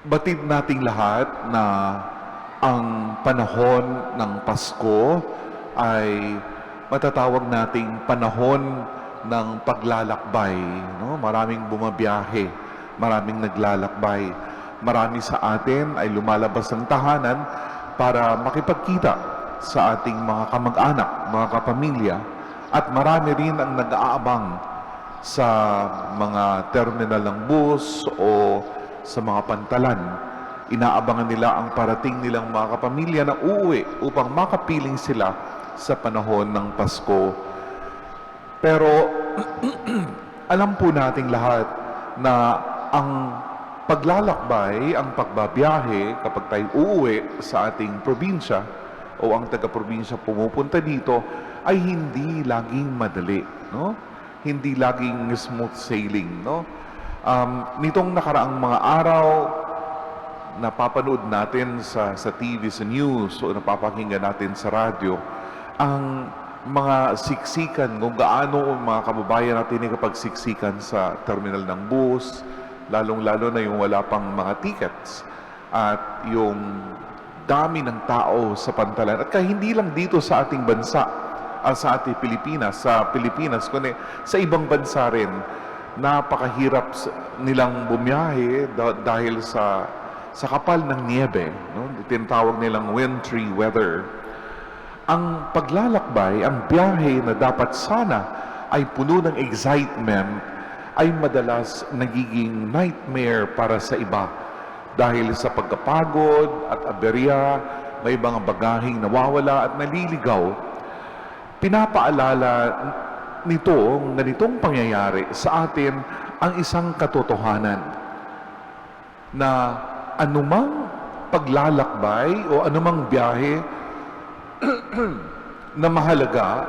Batid nating lahat na ang panahon ng Pasko ay matatawag nating panahon ng paglalakbay. No? Maraming bumabiyahe, maraming naglalakbay. Marami sa atin ay lumalabas ng tahanan para makipagkita sa ating mga kamag-anak, mga kapamilya. At marami rin ang nag-aabang sa mga terminal ng bus o sa mga pantalan. Inaabangan nila ang parating nilang mga kapamilya na uuwi upang makapiling sila sa panahon ng Pasko. Pero alam po nating lahat na ang paglalakbay, ang pagbabiyahe kapag tayo uuwi sa ating probinsya o ang taga-probinsya pumupunta dito ay hindi laging madali, no? Hindi laging smooth sailing, no? Nitong nakaraang mga araw, napapanood natin sa TV, sa news, o napapakinggan natin sa radyo, ang mga siksikan, kung gaano ang mga kababayan natin ay kapagsiksikan sa terminal ng bus, lalong-lalo na yung wala pang mga tickets, at yung dami ng tao sa pantalan. At hindi lang dito sa ating bansa, sa ating Pilipinas, kundi sa ibang bansa rin, napakahirap nilang bumiyahe dahil sa kapal ng niebe, no? Tinatawag nilang wintry weather. Ang paglalakbay, ang biyahe na dapat sana ay puno ng excitement, ay madalas nagiging nightmare para sa iba dahil sa pagkapagod at aberya, may mga bagaheng nawawala at naliligaw. Pinapaalala ganitong pangyayari sa atin ang isang katotohanan na anumang paglalakbay o anumang biyahe na mahalaga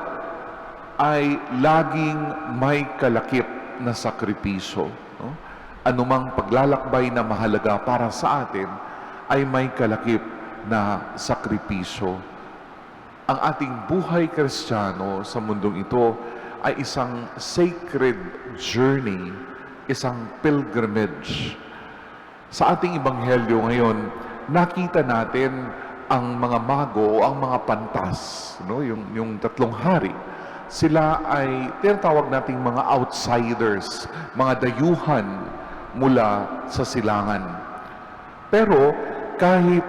ay laging may kalakip na sakripisyo. No? Anumang paglalakbay na mahalaga para sa atin ay may kalakip na sakripisyo. Ang ating buhay Kristiyano sa mundong ito ay isang sacred journey, isang pilgrimage. Sa ating ebanghelyo ngayon, nakita natin ang mga mago o ang mga pantas, no? yung tatlong hari. Sila ay tinatawag nating mga outsiders, mga dayuhan mula sa silangan. Pero kahit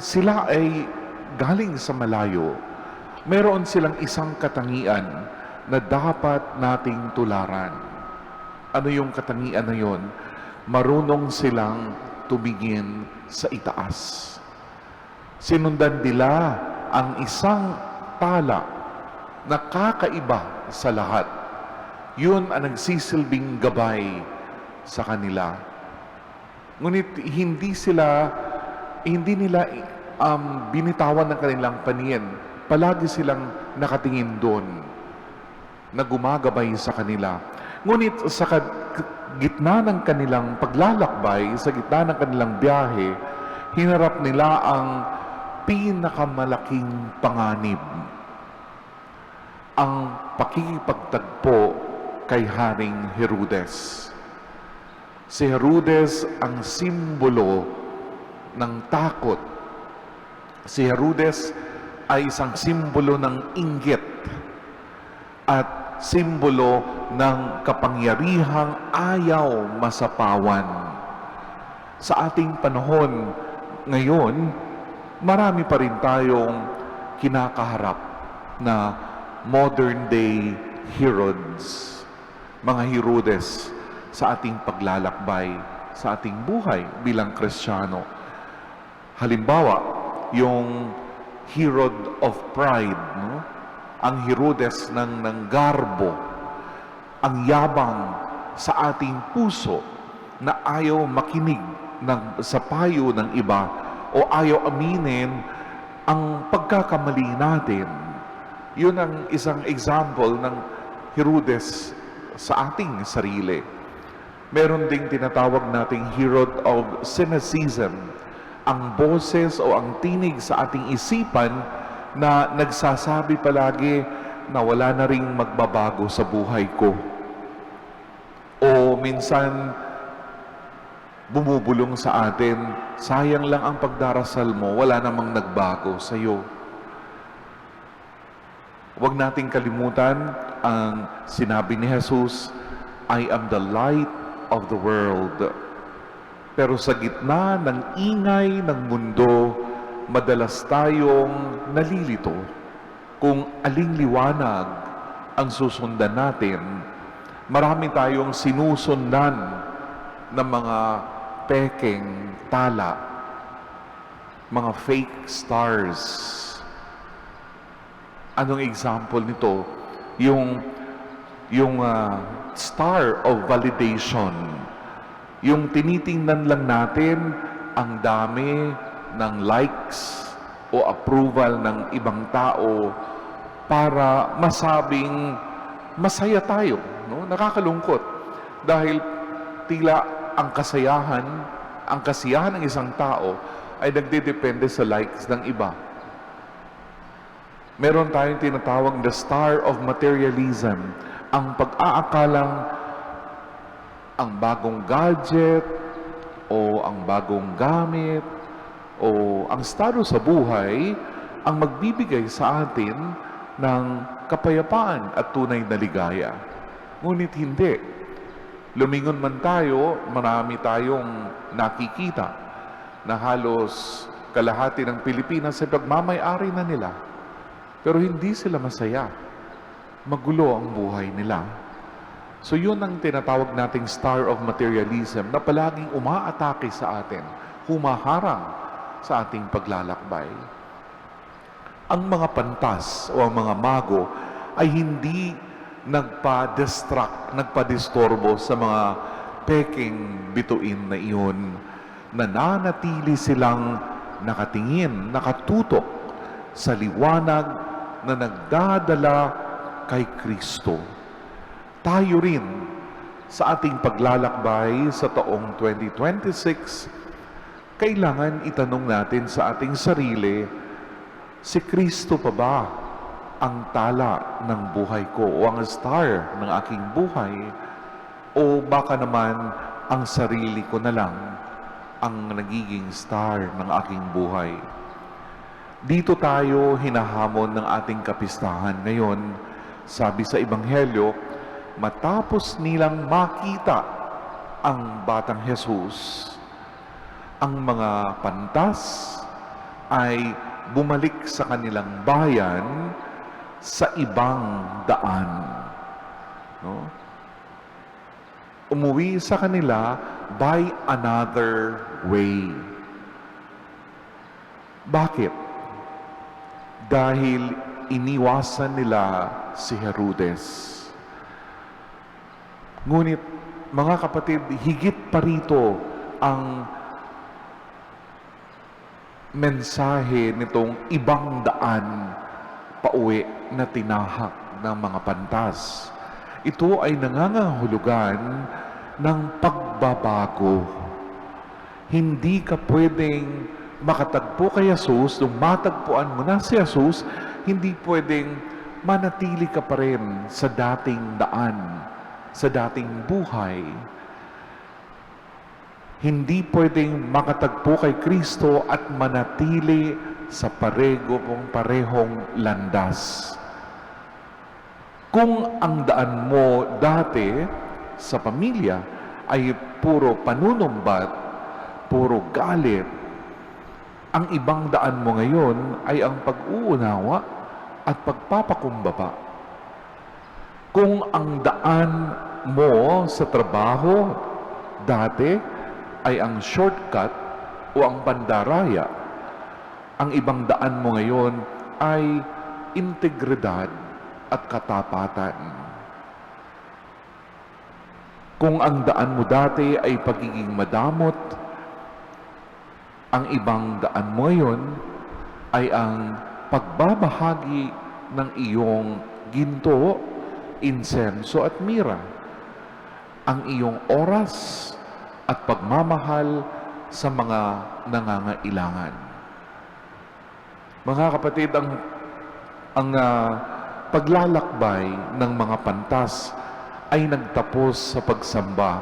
sila ay galing sa malayo, meron silang isang katangian na dapat nating tularan. Ano yung katangian na yon? Marunong silang tumingin sa itaas. Sinundan nila ang isang tala na kakaiba sa lahat. Yun ang nagsisilbing gabay sa kanila. Ngunit hindi nila binitawan ng kanilang paningin. Palagi silang nakatingin doon na gumagabay sa kanila. Ngunit sa gitna ng kanilang paglalakbay, sa gitna ng kanilang biyahe, hinarap nila ang pinakamalaking panganib, ang pakikipagtagpo kay Haring Herodes. Si Herodes ang simbolo ng takot. Si Herodes ay isang simbolo ng inggit at simbolo ng kapangyarihang ayaw masapawan. Sa ating panahon ngayon, marami pa rin tayong kinakaharap na modern day Herods, mga Herodes sa ating paglalakbay, sa ating buhay bilang Kristiyano. Halimbawa, yung Herod of Pride, no? Ang Herodes ng garbo, ang yabang sa ating puso na ayaw makinig sa payo ng iba o ayaw aminin ang pagkakamali natin. Yun ang isang example ng Herodes sa ating sarili. Meron ding tinatawag nating Herod of cynicism, ang boses o ang tinig sa ating isipan na nagsasabi palagi na wala na ring magbabago sa buhay ko. O minsan, bumubulong sa atin, sayang lang ang pagdarasal mo, wala namang nagbago sa iyo. Huwag nating kalimutan ang sinabi ni Jesus, I am the light of the world. Pero sa gitna ng ingay ng mundo, madalas tayong nalilito kung aling liwanag ang susundan natin. Marami tayong sinusundan ng mga pekeng tala, mga fake stars. Anong example nito? Yung star of validation. Yung tinitingnan lang natin ang dami ng likes o approval ng ibang tao para masabing masaya tayo. No? Nakakalungkot. Dahil tila ang kasiyahan ng isang tao ay nagdedepende sa likes ng iba. Meron tayong tinatawag the star of materialism. Ang pag-aakalang ang bagong gadget o ang bagong gamit o ang estado sa buhay ang magbibigay sa atin ng kapayapaan at tunay na ligaya. Ngunit hindi. Lumingon man tayo, marami tayong nakikita na halos kalahati ng Pilipinas ay pagmamay-ari na nila. Pero hindi sila masaya. Magulo ang buhay nila. So yun ang tinatawag nating star of materialism na palaging umaatake sa atin, humaharang sa ating paglalakbay. Ang mga pantas o ang mga mago ay hindi nagpa-distract, nagpa-distorbo sa mga peking bituin na iyon. Nananatili silang nakatingin, nakatutok sa liwanag na nagdadala kay Kristo. Tayo rin sa ating paglalakbay sa taong 2026, kailangan itanong natin sa ating sarili, si Kristo pa ba ang tala ng buhay ko o ang star ng aking buhay? O baka naman ang sarili ko na lang ang nagiging star ng aking buhay? Dito tayo hinahamon ng ating kapistahan ngayon. Sabi sa Ebanghelyo, matapos nilang makita ang batang Jesus, ang mga pantas ay bumalik sa kanilang bayan sa ibang daan. No? Umuwi sa kanila by another way. Bakit? Dahil iniwasan nila si Herodes. Ngunit, mga kapatid, higit pa rito ang mensahe nitong ibang daan pauwi na tinahak ng mga pantas. Ito ay nangangahulugan ng pagbabago. Hindi ka pwedeng makatagpo kay Jesus, nung matagpuan mo na si Jesus, hindi pwedeng manatili ka pa rin sa dating daan, sa dating buhay. Hindi pwedeng makatagpo kay Kristo at manatili sa parehong landas. Kung ang daan mo dati sa pamilya ay puro panunumbat, puro galit, ang ibang daan mo ngayon ay ang pag-uunawa at pagpapakumbaba. Kung ang daan mo sa trabaho dati ay ang shortcut o ang pandaraya, ang ibang daan mo ngayon ay integridad at katapatan. Kung ang daan mo dati ay pagiging madamot, ang ibang daan mo ngayon ay ang pagbabahagi ng iyong ginto, insenso at mira, ang iyong oras at pagmamahal sa mga nangangailangan. Mga kapatid, ang paglalakbay ng mga pantas ay nagtapos sa pagsamba.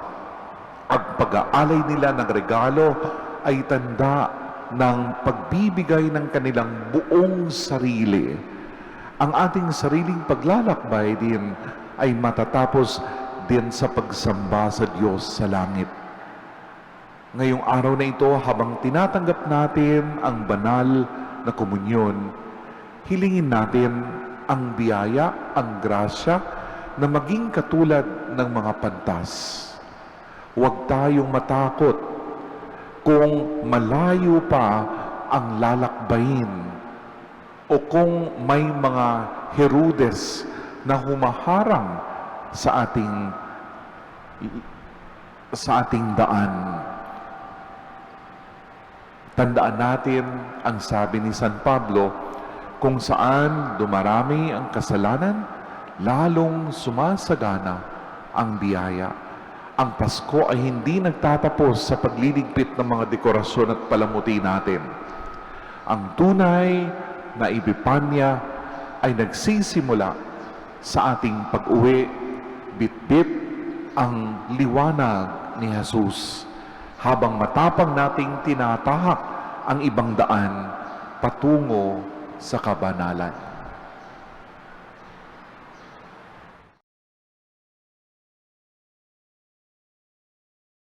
Ang pag-aalay nila ng regalo ay tanda ng pagbibigay ng kanilang buong sarili. Ang ating sariling paglalakbay din ay matatapos din sa pagsamba sa Diyos sa langit. Ngayong araw na ito, habang tinatanggap natin ang banal na komunyon, hilingin natin ang biyaya, ang grasya na maging katulad ng mga pantas. Huwag tayong matakot kung malayo pa ang lalakbayin o kung may mga Herodes na humaharang sa ating daan. Tandaan natin ang sabi ni San Pablo, kung saan dumarami ang kasalanan, lalong sumasagana ang biyaya. Ang Pasko ay hindi nagtatapos sa pagliligpit ng mga dekorasyon at palamuti natin. Ang tunay na Epipanya ay nagsisimula sa ating pag-uwi, bitbit ang liwanag ni Jesus, habang matapang nating tinatahak ang ibang daan patungo sa kabanalan.